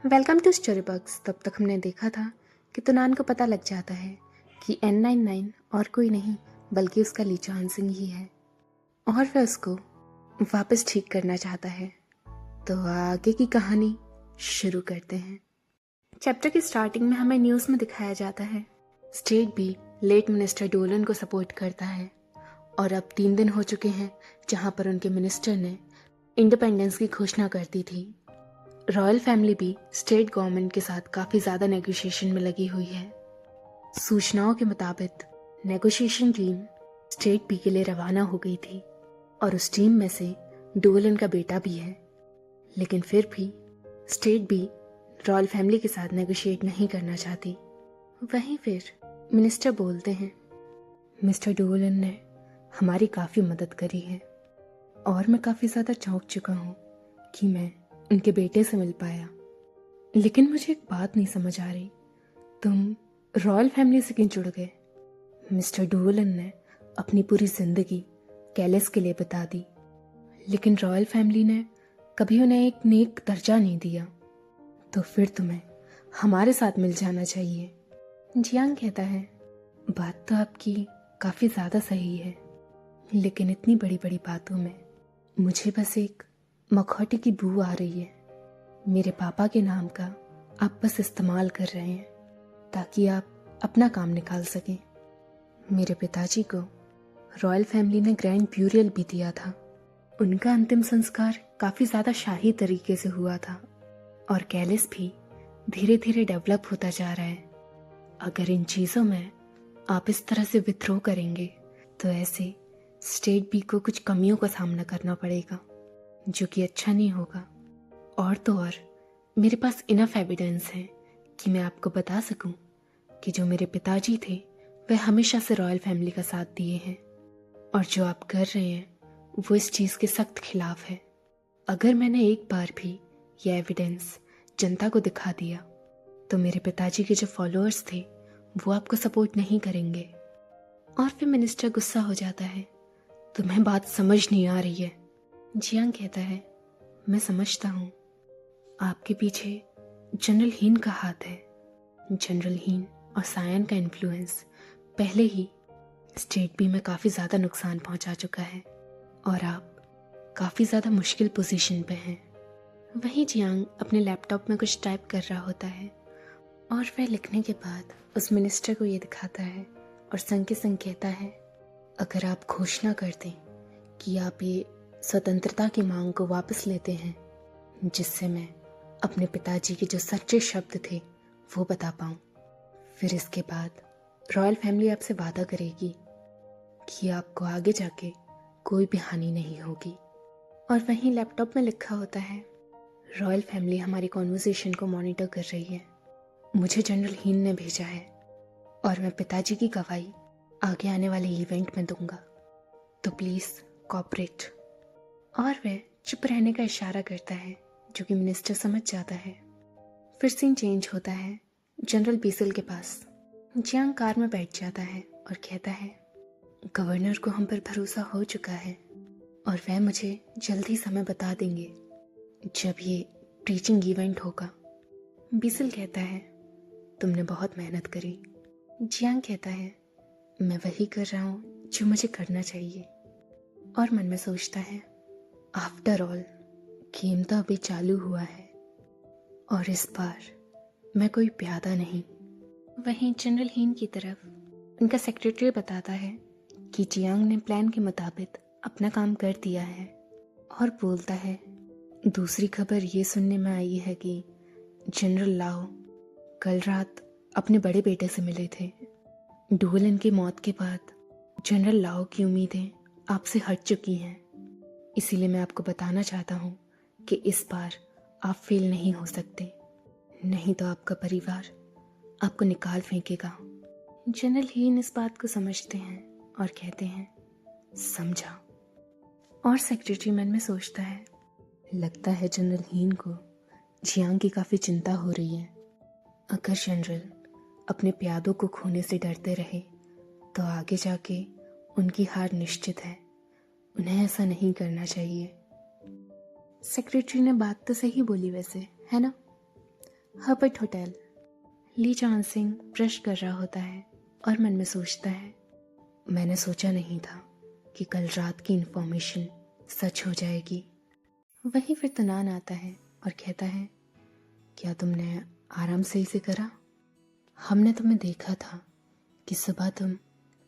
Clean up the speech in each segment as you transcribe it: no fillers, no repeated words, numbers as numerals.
Welcome to story box. तब तक हमने देखा था कि तुनान को पता लग जाता है कि N99 और कोई नहीं बल्कि उसका ली चान सिंह ही है और वह उसको वापस ठीक करना चाहता है। तो आगे की कहानी शुरू करते हैं। चैप्टर की स्टार्टिंग में हमें न्यूज़ में दिखाया जाता है स्टेट भी लेट मिनिस्टर डोलन को सपोर्ट करता है और अब 3 दिन हो चुके हैं जहां पर उनके मिनिस्टर ने इंडिपेंडेंस की घोषणा कर दी थी। रॉयल फैमिली भी स्टेट गवर्नमेंट के साथ काफ़ी ज़्यादा नेगोशिएशन में लगी हुई है। सूचनाओं के मुताबिक नेगोशिएशन टीम स्टेट बी के लिए रवाना हो गई थी और उस टीम में से डोलन का बेटा भी है, लेकिन फिर भी स्टेट बी रॉयल फैमिली के साथ नेगोशिएट नहीं करना चाहती। वहीं फिर मिनिस्टर बोलते हैं, मिस्टर डोलन ने हमारी काफ़ी मदद करी है और मैं काफ़ी ज़्यादा चौंक चुका हूँ कि मैं उनके बेटे से मिल पाया, लेकिन मुझे एक बात नहीं समझ आ रही, तुम रॉयल फैमिली से क्यों जुड़ गए? मिस्टर डोलन ने अपनी पूरी जिंदगी कैलिस के लिए बिता दी, लेकिन रॉयल फैमिली ने कभी उन्हें एक नेक दर्जा नहीं दिया, तो फिर तुम्हें हमारे साथ मिल जाना चाहिए। जियांग कहता है, बात तो आपकी काफ़ी ज़्यादा सही है, लेकिन इतनी बड़ी बड़ी बातों में मुझे बस एक मखौटे की बू आ रही है। मेरे पापा के नाम का आप बस इस्तेमाल कर रहे हैं ताकि आप अपना काम निकाल सकें। मेरे पिताजी को रॉयल फैमिली ने ग्रैंड ब्यूरियल भी दिया था। उनका अंतिम संस्कार काफ़ी ज़्यादा शाही तरीके से हुआ था और कैलिस भी धीरे धीरे डेवलप होता जा रहा है। अगर इन चीज़ों में आप इस तरह से विथड्रॉ करेंगे तो ऐसे स्टेट बी को कुछ कमियों का सामना करना पड़ेगा, जो कि अच्छा नहीं होगा। और तो और मेरे पास इनफ एविडेंस है कि मैं आपको बता सकूं कि जो मेरे पिताजी थे वह हमेशा से रॉयल फैमिली का साथ दिए हैं और जो आप कर रहे हैं वो इस चीज़ के सख्त खिलाफ है। अगर मैंने एक बार भी यह एविडेंस जनता को दिखा दिया तो मेरे पिताजी के जो फॉलोअर्स थे वो आपको सपोर्ट नहीं करेंगे। और फिर मिनिस्टर गुस्सा हो जाता है, तुम्हें बात समझ नहीं आ रही है। जियांग कहता है, मैं समझता हूँ, आपके पीछे जनरल हीन का हाथ है। जनरल हीन और सायन का इन्फ्लुएंस पहले ही स्टेट बी में काफ़ी ज़्यादा नुकसान पहुँचा चुका है और आप काफ़ी ज़्यादा मुश्किल पोजीशन पे हैं। वहीं जियांग अपने लैपटॉप में कुछ टाइप कर रहा होता है और वह लिखने के बाद उस मिनिस्टर को ये दिखाता है और संग के संग कहता है, अगर आप घोषणा कर दें कि आप ये स्वतंत्रता की मांग को वापस लेते हैं, जिससे मैं अपने पिताजी के जो सच्चे शब्द थे वो बता पाऊँ, फिर इसके बाद रॉयल फैमिली आपसे वादा करेगी कि आपको आगे जाके कोई भी हानि नहीं होगी। और वहीं लैपटॉप में लिखा होता है, रॉयल फैमिली हमारी कॉन्वर्सेशन को मॉनिटर कर रही है, मुझे जनरल हीन ने भेजा है और मैं पिताजी की गवाही आगे आने वाले इवेंट में दूंगा, तो प्लीज़ कोऑपरेट। और वह चुप रहने का इशारा करता है, जो कि मिनिस्टर समझ जाता है। फिर सीन चेंज होता है जनरल बीसल के पास। जियांग कार में बैठ जाता है और कहता है, गवर्नर को हम पर भरोसा हो चुका है और वह मुझे जल्दी समय बता देंगे जब ये टीचिंग इवेंट होगा। बीसल कहता है, तुमने बहुत मेहनत करी। जियांग कहता है, मैं वही कर रहा हूँ जो मुझे करना चाहिए। और मन में सोचता है, आफ्टर ऑल गेम तो अभी चालू हुआ है और इस बार मैं कोई प्यादा नहीं। वहीं जनरल हीन की तरफ उनका सेक्रेटरी बताता है कि जियांग ने प्लान के मुताबिक अपना काम कर दिया है और बोलता है, दूसरी खबर ये सुनने में आई है कि जनरल लाओ कल रात अपने बड़े बेटे से मिले थे। डोलन की मौत के बाद जनरल लाओ की उम्मीदें आपसे हट चुकी हैं, इसीलिए मैं आपको बताना चाहता हूँ कि इस बार आप फेल नहीं हो सकते, नहीं तो आपका परिवार आपको निकाल फेंकेगा। जनरल हीन इस बात को समझते हैं और कहते हैं, समझा। और सेक्रेटरी मन में सोचता है, लगता है जनरल हीन को जियांग की काफ़ी चिंता हो रही है। अगर जनरल अपने प्यादों को खोने से डरते रहे तो आगे जाके उनकी हार निश्चित है। उन्हें ऐसा नहीं करना चाहिए। सेक्रेटरी ने बात तो सही बोली वैसे, है ना? Herbert hotel. Lee John Singh brush कर रहा होता है और मन में सोचता है, मैंने सोचा नहीं था कि कल रात की इन्फॉर्मेशन सच हो जाएगी। वहीं फिर तनान आता है और कहता है, क्या तुमने आराम से इसे करा? हमने तुम्हें देखा था कि सुबह तुम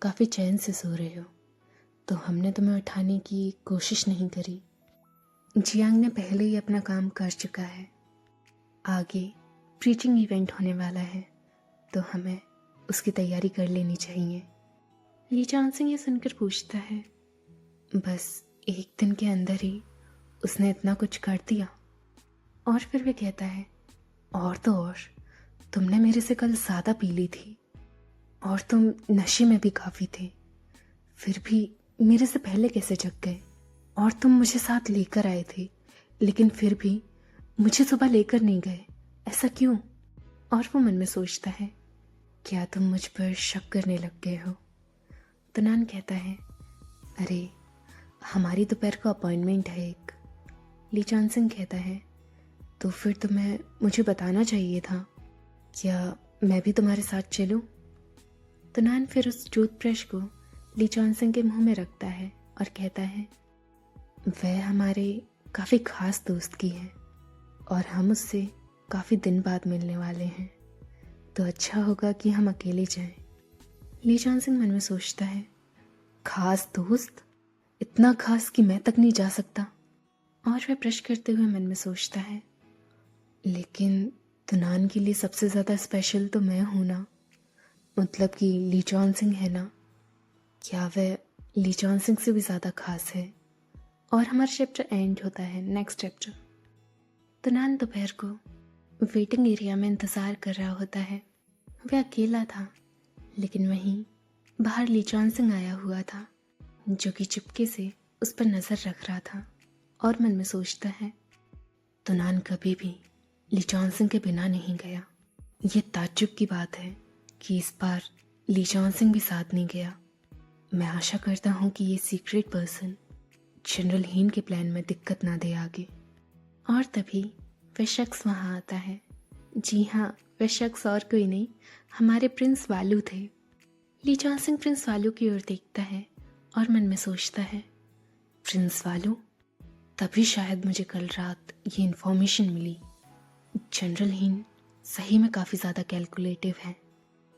काफ़ी चैन से सो रहे हो, तो हमने तुम्हें उठाने की कोशिश नहीं करी। जियांग ने पहले ही अपना काम कर चुका है। आगे प्रीचिंग इवेंट होने वाला है, तो हमें उसकी तैयारी कर लेनी चाहिए। ली जॉन सिंह ये सुनकर पूछता है, बस एक दिन के अंदर ही उसने इतना कुछ कर दिया? और फिर वह कहता है, और तो और तुमने मेरे से कल ज़्यादा पी ली थी और तुम नशे में भी काफ़ी थे, फिर भी मेरे से पहले कैसे जग गए? और तुम मुझे साथ लेकर आए थे, लेकिन फिर भी मुझे सुबह लेकर नहीं गए, ऐसा क्यों? और वो मन में सोचता है, क्या तुम मुझ पर शक करने लग गए हो? तनान कहता है, अरे हमारी दोपहर को अपॉइंटमेंट है एक। ली जॉन सिंह कहता है, तो फिर तुम्हें मुझे बताना चाहिए था। क्या मैं भी तुम्हारे साथ चलूं? तनान फिर उस टूथब्रश को ली जॉन सिंह के मुंह में रखता है और कहता है, वह हमारे काफ़ी ख़ास दोस्त की है और हम उससे काफ़ी दिन बाद मिलने वाले हैं, तो अच्छा होगा कि हम अकेले जाएं। ली जॉन सिंह मन में सोचता है, खास दोस्त? इतना खास कि मैं तक नहीं जा सकता। और वह ब्रश करते हुए मन में सोचता है, लेकिन तनान के लिए सबसे ज़्यादा स्पेशल तो मैं हूँ ना, मतलब कि ली जॉन सिंह है ना। क्या वह ली जॉन सिंह से भी ज़्यादा खास है? और हमारा चैप्टर एंड होता है। Next chapter. तनान दोपहर को वेटिंग एरिया में इंतज़ार कर रहा होता है। वह अकेला था, लेकिन वहीं बाहर ली जॉन सिंह आया हुआ था, जो कि चुपके से उस पर नज़र रख रहा था और मन में सोचता है, तनान कभी भी ली जॉन सिंह के बिना नहीं गया। ये ताज्जुब की बात है कि इस बार ली जॉन सिंह भी साथ नहीं गया। मैं आशा करता हूँ कि ये सीक्रेट पर्सन जनरल हीन के प्लान में दिक्कत ना दे आगे। और तभी वह शख्स वहाँ आता है। जी हाँ, वह शख्स और कोई नहीं, हमारे प्रिंस वालू थे। ली जॉन सिंह प्रिंस वालू की ओर देखता है और मन में सोचता है, प्रिंस वालू? तभी शायद मुझे कल रात ये इन्फॉर्मेशन मिली। जनरल हीन सही में काफ़ी ज़्यादा कैलकुलेटिव है।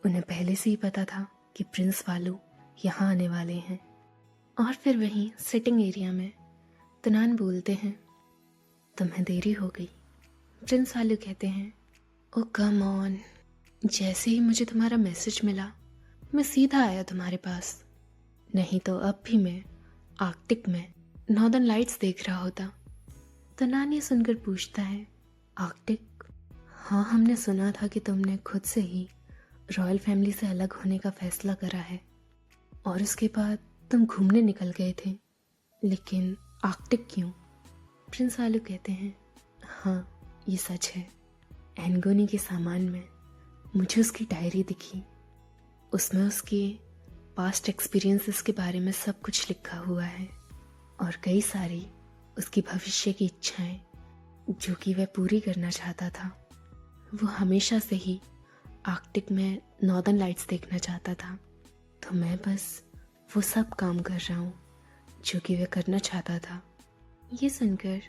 उन्हें पहले से ही पता था कि प्रिंस वालू यहाँ आने वाले हैं। और फिर वहीं सिटिंग एरिया में तनान बोलते हैं, तुम्हें देरी हो गई। प्रिंस वालू कहते हैं, ओ कम ऑन, जैसे ही मुझे तुम्हारा मैसेज मिला मैं सीधा आया तुम्हारे पास, नहीं तो अब भी मैं आर्कटिक में नॉर्दर्न लाइट्स देख रहा होता। तनान ये सुनकर पूछता है, आर्कटिक? हाँ, हमने सुना था कि तुमने खुद से ही रॉयल फैमिली से अलग होने का फैसला करा है और उसके बाद तुम घूमने निकल गए थे, लेकिन आर्कटिक क्यों? प्रिंस वालू कहते हैं, हाँ ये सच है। एनगोनी के सामान में मुझे उसकी डायरी दिखी। उसमें उसके पास्ट एक्सपीरियंसेस के बारे में सब कुछ लिखा हुआ है और कई सारी उसकी भविष्य की इच्छाएं जो कि वह पूरी करना चाहता था। वो हमेशा से ही आर्कटिक में नॉर्दर्न लाइट्स देखना चाहता था, तो मैं बस वो सब काम कर रहा हूँ जो कि वह करना चाहता था। ये सुनकर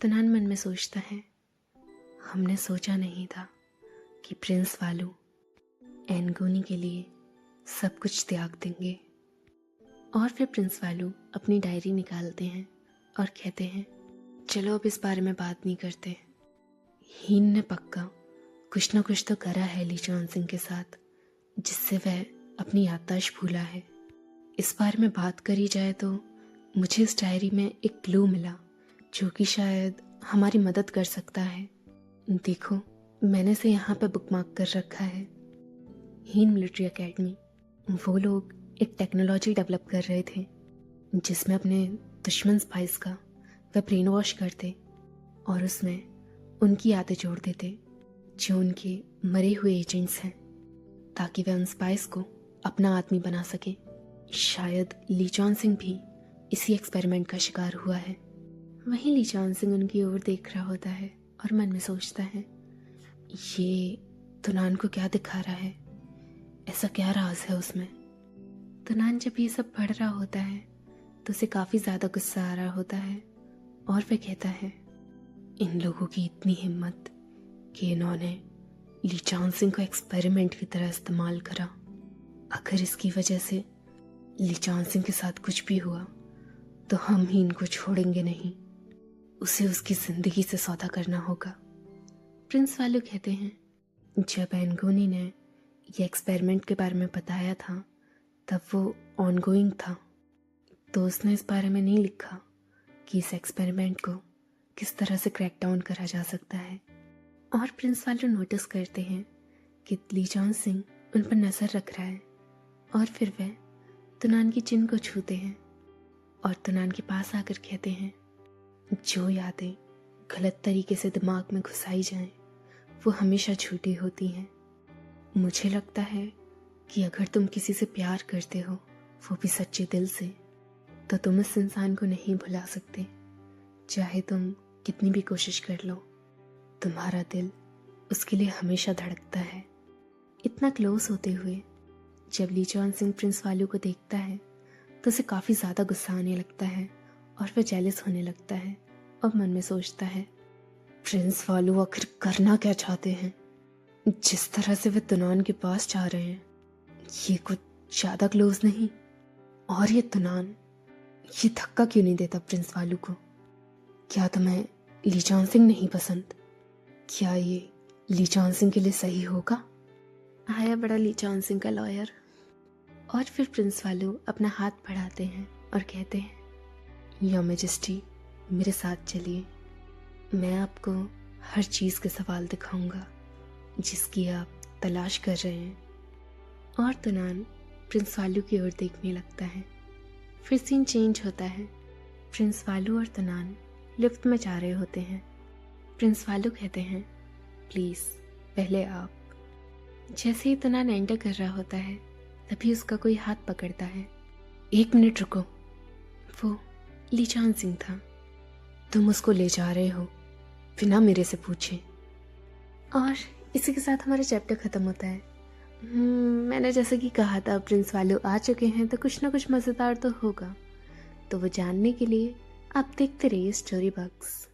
तनान मन में सोचता है, हमने सोचा नहीं था कि प्रिंस वालू एनगोनी के लिए सब कुछ त्याग देंगे। और फिर प्रिंस वालू अपनी डायरी निकालते हैं और कहते हैं, चलो अब इस बारे में बात नहीं करते। हीन ने पक्का कुछ ना कुछ तो करा है ली जॉन सिंह के साथ, जिससे वह अपनी याददाश्त भूला है। इस बारे में बात करी जाए तो मुझे इस डायरी में एक क्लू मिला जो कि शायद हमारी मदद कर सकता है। देखो, मैंने इसे यहाँ पर बुकमार्क कर रखा है। हीन मिलिट्री एकेडमी। वो लोग एक टेक्नोलॉजी डेवलप कर रहे थे जिसमें अपने दुश्मन स्पाइस का वह ब्रेन वॉश करते और उसमें उनकी यादें जोड़ देते जो उनके मरे हुए एजेंट्स हैं, ताकि वह उन स्पाइस को अपना आदमी बना सके। शायद ली जॉन सिंह भी इसी एक्सपेरिमेंट का शिकार हुआ है। वहीं ली जॉन सिंह उनकी ओर देख रहा होता है और मन में सोचता है, ये तुनान को क्या दिखा रहा है? ऐसा क्या राज है उसमें? तुनान जब ये सब पढ़ रहा होता है तो उसे काफ़ी ज़्यादा गुस्सा आ रहा होता है और वह कहता है, इन लोगों की इतनी हिम्मत कि इन्होंने ली चांसिंग को एक्सपेरिमेंट की तरह इस्तेमाल करा। अगर इसकी वजह से ली चांसिंग के साथ कुछ भी हुआ तो हम ही इनको छोड़ेंगे नहीं। उसे उसकी ज़िंदगी से सौदा करना होगा। प्रिंस वालू कहते हैं, जब एनगोनी ने ये एक्सपेरिमेंट के बारे में बताया था तब वो ऑनगोइंग था, तो उसने इस बारे में नहीं लिखा कि इस एक्सपेरिमेंट को किस तरह से क्रैक डाउन करा जा सकता है। और प्रिंस वालू नोटिस करते हैं कि ली चांसिंग उन पर नज़र रख रहा है और फिर वह तुनान की चिन को छूते हैं और तुनान के पास आकर कहते हैं, जो यादें गलत तरीके से दिमाग में घुसाई जाएं वो हमेशा झूठी होती हैं। मुझे लगता है कि अगर तुम किसी से प्यार करते हो, वो भी सच्चे दिल से, तो तुम इस इंसान को नहीं भुला सकते। चाहे तुम कितनी भी कोशिश कर लो, तुम्हारा दिल उसके लिए हमेशा धड़कता है। इतना क्लोज होते हुए जब ली चांसिंग प्रिंस वालू को देखता है तो उसे काफ़ी ज़्यादा गुस्सा आने लगता है और वह जेलस होने लगता है और मन में सोचता है, प्रिंस वालू आखिर करना क्या चाहते हैं? जिस तरह से वे तुनान के पास जा रहे हैं ये कुछ ज़्यादा क्लोज नहीं। और ये तुनान ये धक्का क्यों नहीं देता प्रिंस वालू को? क्या तुम्हें ली चांसिंग नहीं पसंद? क्या ये ली चांसिंग के लिए सही होगा? आया बड़ा ली चांसिंग का लॉयर। और फिर प्रिंस वालू अपना हाथ बढ़ाते हैं और कहते हैं, योर मैजेस्टी, मेरे साथ चलिए। मैं आपको हर चीज़ के सवाल दिखाऊंगा जिसकी आप तलाश कर रहे हैं। और तुनान प्रिंस वालू की ओर देखने लगता है। फिर सीन चेंज होता है। प्रिंस वालू और तुनान लिफ्ट में जा रहे होते हैं। प्रिंस वालू कहते हैं, प्लीज़ पहले आप। जैसे ही तुनान एंटर कर रहा होता है तभी उसका कोई हाथ पकड़ता है। 1 मिनट रुको, वो ली चांसिंग था। तुम उसको ले जा रहे हो बिना मेरे से पूछे। और इसी के साथ हमारा चैप्टर ख़त्म होता है। मैंने जैसे कि कहा था प्रिंस वालू आ चुके हैं तो कुछ ना कुछ मज़ेदार तो होगा। तो वो जानने के लिए आप देखते रहिए स्टोरी बक्स।